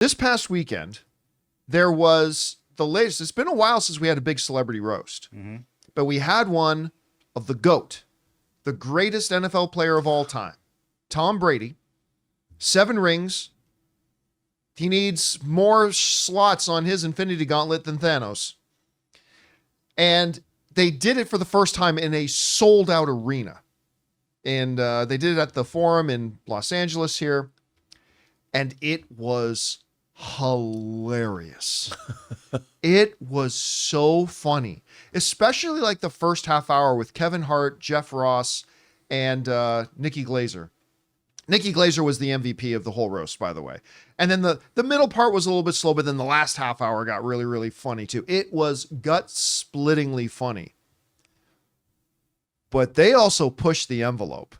This past weekend, there was the latest. It's been a while since we had a big celebrity roast, but we had one of the GOAT, the greatest NFL player of all time, Tom Brady. 7 rings. He needs more slots on his Infinity Gauntlet than Thanos. And they did it for the first time in a sold-out arena. And they did it at the Forum in Los Angeles here. And it was hilarious. It was so funny, especially like the first half hour with Kevin Hart, Jeff Ross, and Nikki Glazer. Nikki Glazer was the MVP of the whole roast, by the way. And then the middle part was a little bit slow, but then the last half hour got really, really funny too. It was gut-splittingly funny. But they also pushed the envelope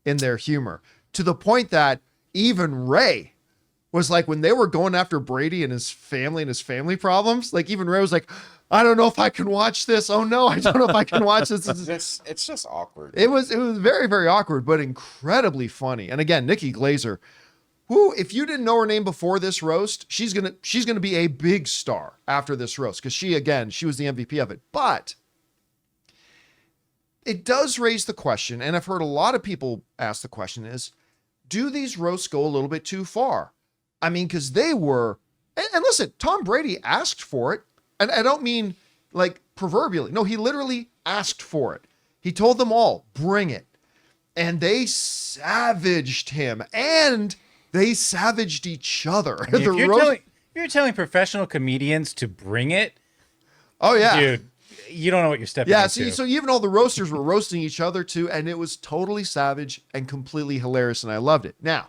in their humor to the point that even Ray was like, when they were going after Brady and his family problems, like even Ray was like, I don't know if I can watch this. Oh no, I don't know if I can watch this. It's just awkward. It was very, very awkward, but incredibly funny. And again, Nikki Glazer, who, if you didn't know her name before this roast, she's gonna be a big star after this roast, because she was the MVP of it. But it does raise the question, and I've heard a lot of people ask the question, is, do these roasts go a little bit too far? I mean, because they were, and listen, Tom Brady asked for it. And I don't mean like proverbially. No, he literally asked for it. He told them all, bring it. And they savaged him. And they savaged each other. I mean, if you're telling professional comedians to bring it. Oh, yeah. Dude, you don't know what you're stepping into. So even all the roasters were roasting each other too. And it was totally savage and completely hilarious. And I loved it. Now,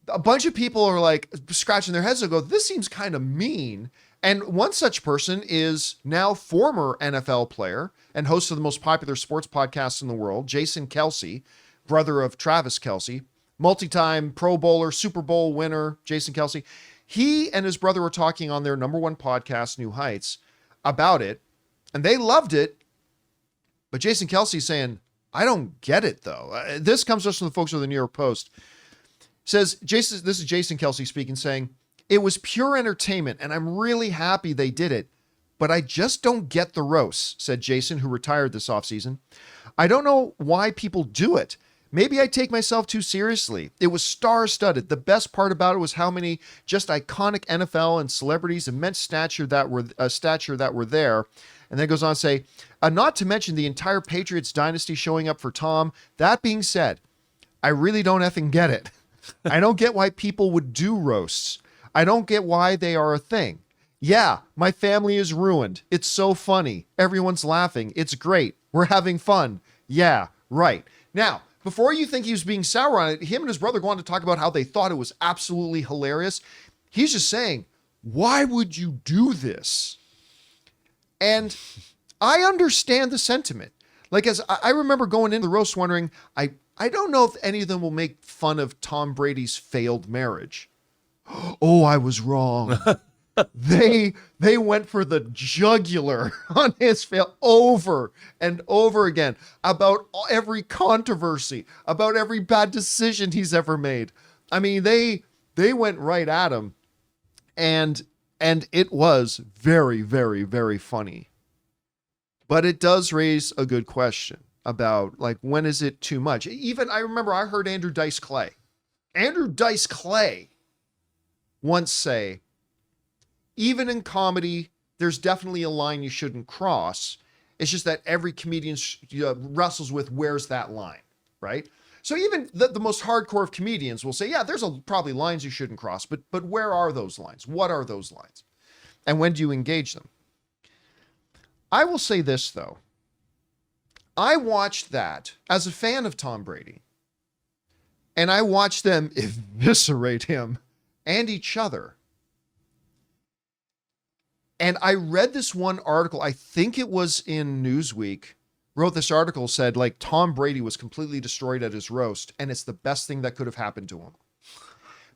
a bunch of people are like scratching their heads and go, this seems kind of mean. And one such person is now former NFL player and host of the most popular sports podcast in the world, Jason Kelce, brother of Travis Kelce, multi-time Pro Bowler, Super Bowl winner, Jason Kelce. He and his brother were talking on their #1 podcast, New Heights, about it, and they loved it. But Jason Kelce saying, I don't get it, though. This comes just from the folks of the New York Post. Says, this is Jason Kelce speaking, saying, it was pure entertainment, and I'm really happy they did it, but I just don't get the roasts, said Jason, who retired this offseason. I don't know why people do it. Maybe I take myself too seriously. It was star-studded. The best part about it was how many just iconic NFL and celebrities, immense stature that were there. And then it goes on to say, not to mention the entire Patriots dynasty showing up for Tom. That being said, I really don't effing get it. I don't get why people would do roasts. I don't get why they are a thing. Yeah, my family is ruined. It's so funny. Everyone's laughing. It's great. We're having fun. Yeah, right. Now, before you think he was being sour on it, him and his brother go on to talk about how they thought it was absolutely hilarious. He's just saying, why would you do this? And I understand the sentiment. Like, as I remember going into the roast wondering, I don't know if any of them will make fun of Tom Brady's failed marriage. Oh, I was wrong. They went for the jugular on his fail over and over again about every controversy, about every bad decision he's ever made. I mean, they went right at him, and it was very, very, very funny. But it does raise a good question about, like, when is it too much? Even I remember I heard Andrew Dice Clay once say, even in comedy, there's definitely a line you shouldn't cross. It's just that every comedian wrestles with where's that line, right? So even the most hardcore of comedians will say, yeah, there's probably lines you shouldn't cross, but where are those lines? What are those lines? And when do you engage them? I will say this, though. I watched that as a fan of Tom Brady, and I watched them eviscerate him and each other. And I read this one article, I think it was in Newsweek, wrote this article, said, like, Tom Brady was completely destroyed at his roast, and it's the best thing that could have happened to him.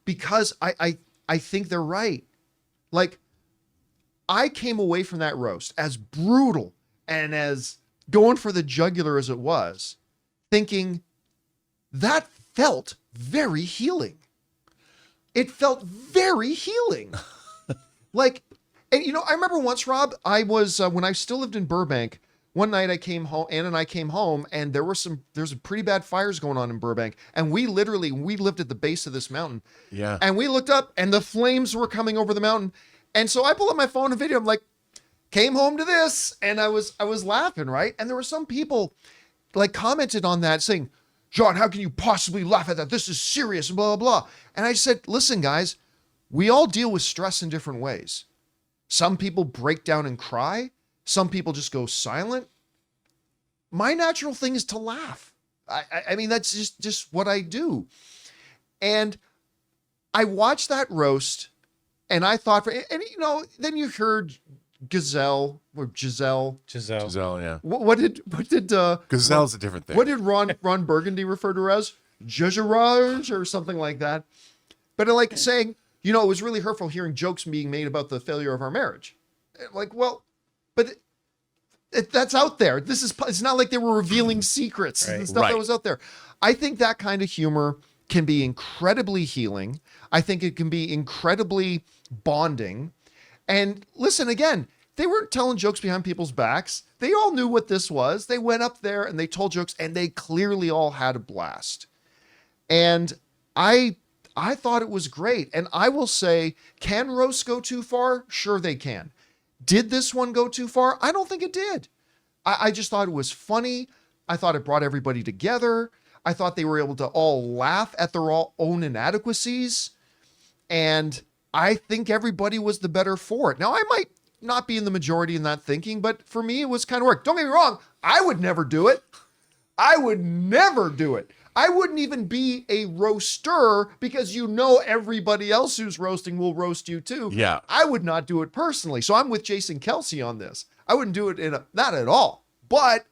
Because I think they're right. Like, I came away from that roast, as brutal and as going for the jugular as it was, thinking that felt very healing. it felt very healing. Like, and I remember once, Rob, I was, when I still lived in Burbank, one night I came home, Ann and I came home, and there's some pretty bad fires going on in Burbank. And we lived at the base of this mountain. Yeah. And we looked up and the flames were coming over the mountain. And so I pulled up my phone and video. I'm like, came home to this. And I was laughing, right? And there were some people like commented on that saying, John, how can you possibly laugh at that? This is serious and blah, blah, blah. And I said, listen, guys, we all deal with stress in different ways. Some people break down and cry. Some people just go silent. My natural thing is to laugh. I mean, that's just what I do. And I watched that roast and I thought, then you heard Giselle, yeah. What did Gazelle's a different thing. What did Ron Burgundy refer to her as? Judgerage or something like that. But like saying, it was really hurtful hearing jokes being made about the failure of our marriage. Like, well, but that's out there. It's not like they were revealing secrets and stuff that was out there. I think that kind of humor can be incredibly healing. I think it can be incredibly bonding. And listen, again, they weren't telling jokes behind people's backs. They all knew what this was. They went up there and they told jokes and they clearly all had a blast. And I thought it was great. And I will say, can roasts go too far? Sure they can. Did this one go too far? I don't think it did. I just thought it was funny. I thought it brought everybody together. I thought they were able to all laugh at their own inadequacies. And I think everybody was the better for it. Now, I might not be in the majority in that thinking, but for me, it was kind of work. Don't get me wrong. I would never do it. I would never do it. I wouldn't even be a roaster because everybody else who's roasting will roast you too. Yeah. I would not do it personally. So I'm with Jason Kelsey on this. I wouldn't do it not at all, but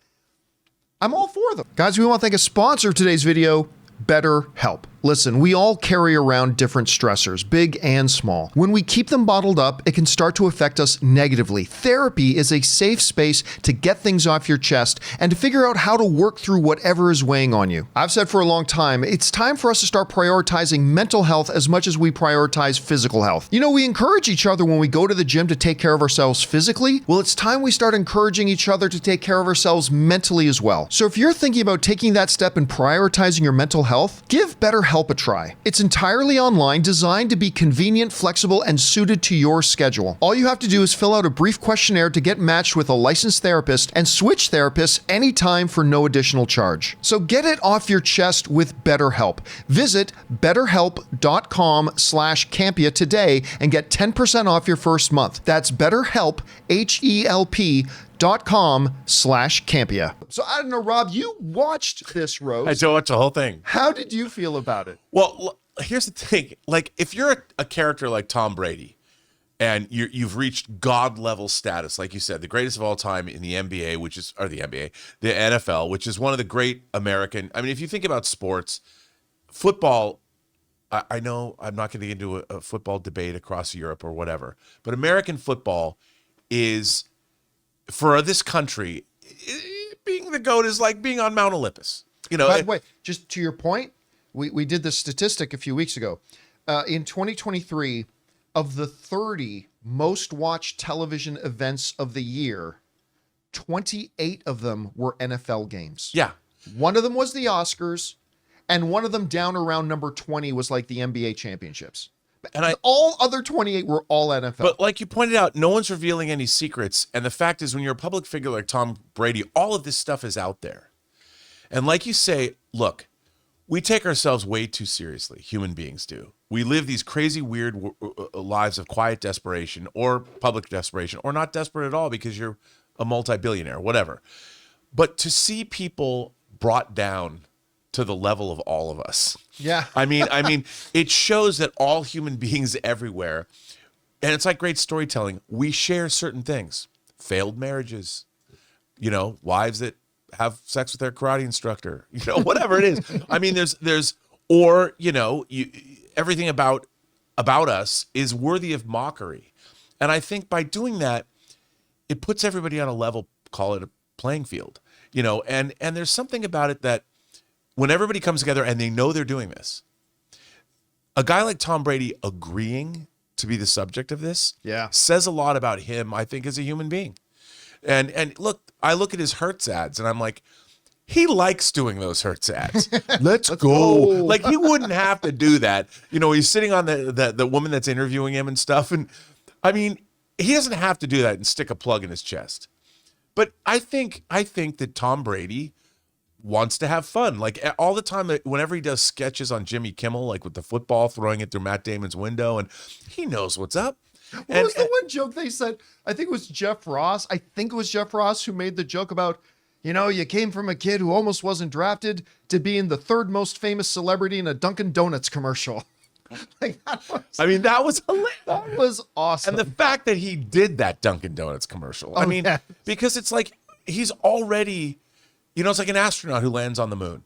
I'm all for them. Guys, we want to thank a sponsor of today's video, BetterHelp. Listen, we all carry around different stressors, big and small. When we keep them bottled up, it can start to affect us negatively. Therapy is a safe space to get things off your chest and to figure out how to work through whatever is weighing on you. I've said for a long time, it's time for us to start prioritizing mental health as much as we prioritize physical health. We encourage each other when we go to the gym to take care of ourselves physically. Well, it's time we start encouraging each other to take care of ourselves mentally as well. So if you're thinking about taking that step and prioritizing your mental health, give BetterHelp a try. It's entirely online, designed to be convenient, flexible, and suited to your schedule. All you have to do is fill out a brief questionnaire to get matched with a licensed therapist and switch therapists anytime for no additional charge. So get it off your chest with BetterHelp. Visit betterhelp.com/Campea today and get 10% off your first month. That's BetterHelp, HELP.com/Campea. So I don't know, Rob, you watched this roast. I watched the whole thing. How did you feel about it? Well, here's the thing. Like, if you're a character like Tom Brady and you've reached God level status, like you said, the greatest of all time in the NBA, the NFL, which is one of the great American. I mean, if you think about sports, football, I know I'm not going to get into a football debate across Europe or whatever, but American football is, for this country, being the GOAT is like being on Mount Olympus. By the way, just to your point, we did this statistic a few weeks ago. In 2023, of the 30 most watched television events of the year, 28 of them were NFL games. Yeah. One of them was the Oscars, and one of them down around number 20 was like the NBA championships. And all other 28 were all NFL. But like you pointed out, no one's revealing any secrets. And the fact is, when you're a public figure like Tom Brady, all of this stuff is out there. And like you say, look, we take ourselves way too seriously. Human beings do. We live these crazy, weird lives of quiet desperation or public desperation, or not desperate at all because you're a multi-billionaire, whatever. But to see people brought down to the level of all of us. Yeah. I mean, it shows that all human beings everywhere, and it's like great storytelling, we share certain things. Failed marriages, wives that have sex with their karate instructor, whatever it is. I mean, there's everything about us is worthy of mockery. And I think by doing that, it puts everybody on a level, call it a playing field, and there's something about it that when everybody comes together and they know they're doing this, a guy like Tom Brady agreeing to be the subject of this Yeah. says a lot about him, I think, as a human being. And look, I look at his Hertz ads and I'm like, he likes doing those Hertz ads. Let's go. go. Like, he wouldn't have to do that. You know, he's sitting on the woman that's interviewing him and stuff. And I mean, he doesn't have to do that and stick a plug in his chest. But I think that Tom Brady wants to have fun. Like, all the time, whenever he does sketches on Jimmy Kimmel, like with the football, throwing it through Matt Damon's window, and he knows what's up. What was the one joke they said? I think it was Jeff Ross. I think it was Jeff Ross who made the joke about, you know, you came from a kid who almost wasn't drafted to being the third most famous celebrity in a Dunkin' Donuts commercial. Like, that was hilarious. that was awesome. And the fact that he did that Dunkin' Donuts commercial. I mean, yeah. because it's like he's already, you know, it's like an astronaut who lands on the moon.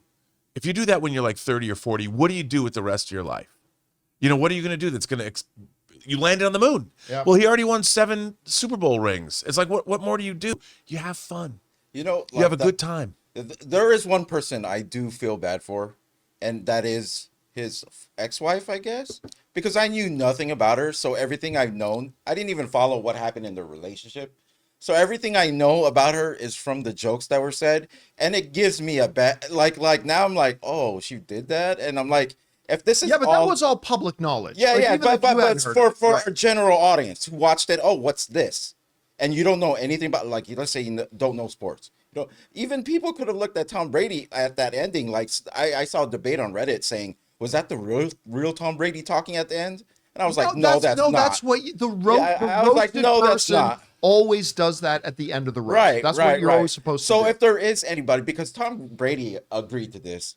If you do that when you're like 30 or 40, what do you do with the rest of your life? You know, what are you going to do that's going to you landed on the moon? Yep. Well, he already won 7 Super Bowl rings. It's like, what more do you do? You have fun. You know, You have a good time. There is one person I do feel bad for, and that is his ex-wife, I guess, because I knew nothing about her. So everything I've known, I didn't even follow what happened in their relationship. So everything I know about her is from the jokes that were said, and it gives me a bad like now I'm like, oh, she did that, and I'm like, if this is yeah, but that was all public knowledge. yeah, Like, yeah, even if but you hadn't for heard it. a general audience who watched it, oh, what's this? And you don't know anything about, like, let's say you don't know sports. You know, even people could have looked at Tom Brady at that ending. Like, I saw a debate on Reddit saying, was that the real Tom Brady talking at the end? And I was like, no, that's not. That's what the I was like, roasted no, that's person not. always does that at the end of the roast. Right, That's right, what you're right. always supposed to So do. if there is anybody, because Tom Brady agreed to this,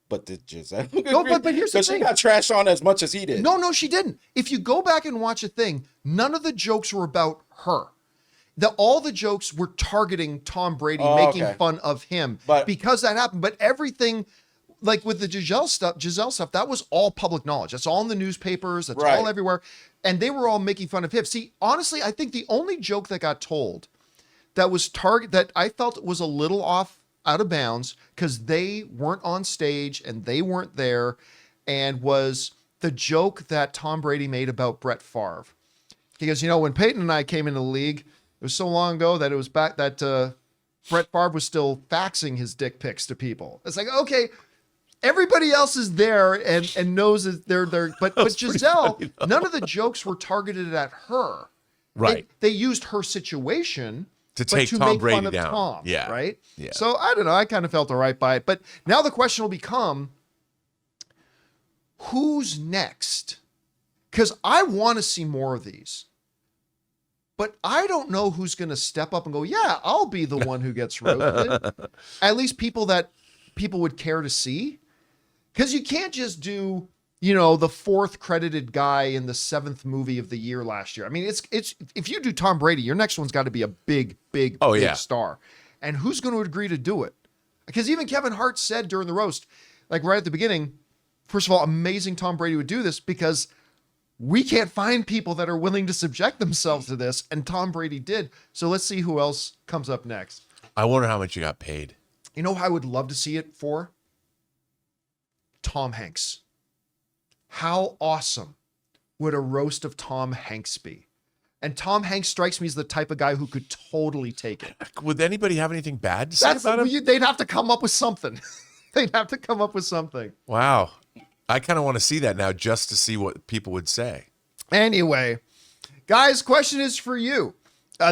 but did Giselle No, but here's the because she thing. got trashed on as much as he did. No, she didn't. If you go back and watch a thing, none of the jokes were about her. All the jokes were targeting Tom Brady, making okay. fun of him, But- because that happened. But everything, like with the Giselle stuff, that was all public knowledge. That's all in the newspapers. That's Right. all everywhere. And they were all making fun of him. See, honestly, I think the only joke that got told that was that I felt was a little out of bounds because they weren't on stage and they weren't there, and was the joke that Tom Brady made about Brett Favre. Because, you know, when Peyton and I came into the league, it was so long ago that it was back that Brett Favre was still faxing his dick pics to people. It's like, okay, everybody else is there and knows that they're there. But Giselle, none of the jokes were targeted at her. Right. They used her situation To but take to Tom make Brady fun of down. Tom, Yeah. right? Yeah. So I don't know. I kind of felt all right by it. But now the question will become, who's next? Because I want to see more of these. But I don't know who's going to step up and go, yeah, I'll be the one who gets roasted. At least people that people would care to see. Because you can't just do, you know, the 4th credited guy in the 7th movie of the year last year. I mean, it's if you do Tom Brady, your next one's got to be a big star. And who's going to agree to do it? Because even Kevin Hart said during the roast, like right at the beginning, first of all, amazing Tom Brady would do this because we can't find people that are willing to subject themselves to this, and Tom Brady did. So let's see who else comes up next. I wonder how much you got paid. You know who I would love to see it for? Tom Hanks. How awesome would a roast of Tom Hanks be? And Tom Hanks strikes me as the type of guy who could totally take it. Would anybody have anything bad to say about him? They'd have to come up with something. They'd have to come up with something. Wow. I kind of want to see that now just to see what people would say. Anyway, guys, question is for you.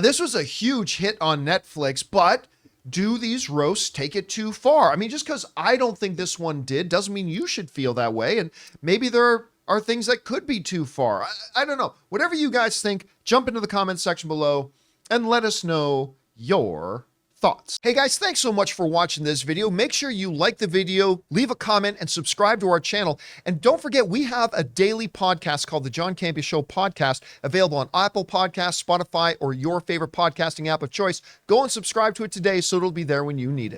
This was a huge hit on Netflix, but do these roasts take it too far? I mean, just because I don't think this one did doesn't mean you should feel that way. And maybe there are things that could be too far. I don't know. Whatever you guys think, jump into the comments section below and let us know your thoughts. Hey guys, thanks so much for watching this video. Make sure you like the video, leave a comment, and subscribe to our channel. And don't forget, we have a daily podcast called the John Campea Show podcast, available on Apple Podcasts, Spotify, or your favorite podcasting app of choice. Go and subscribe to it today so it'll be there when you need it.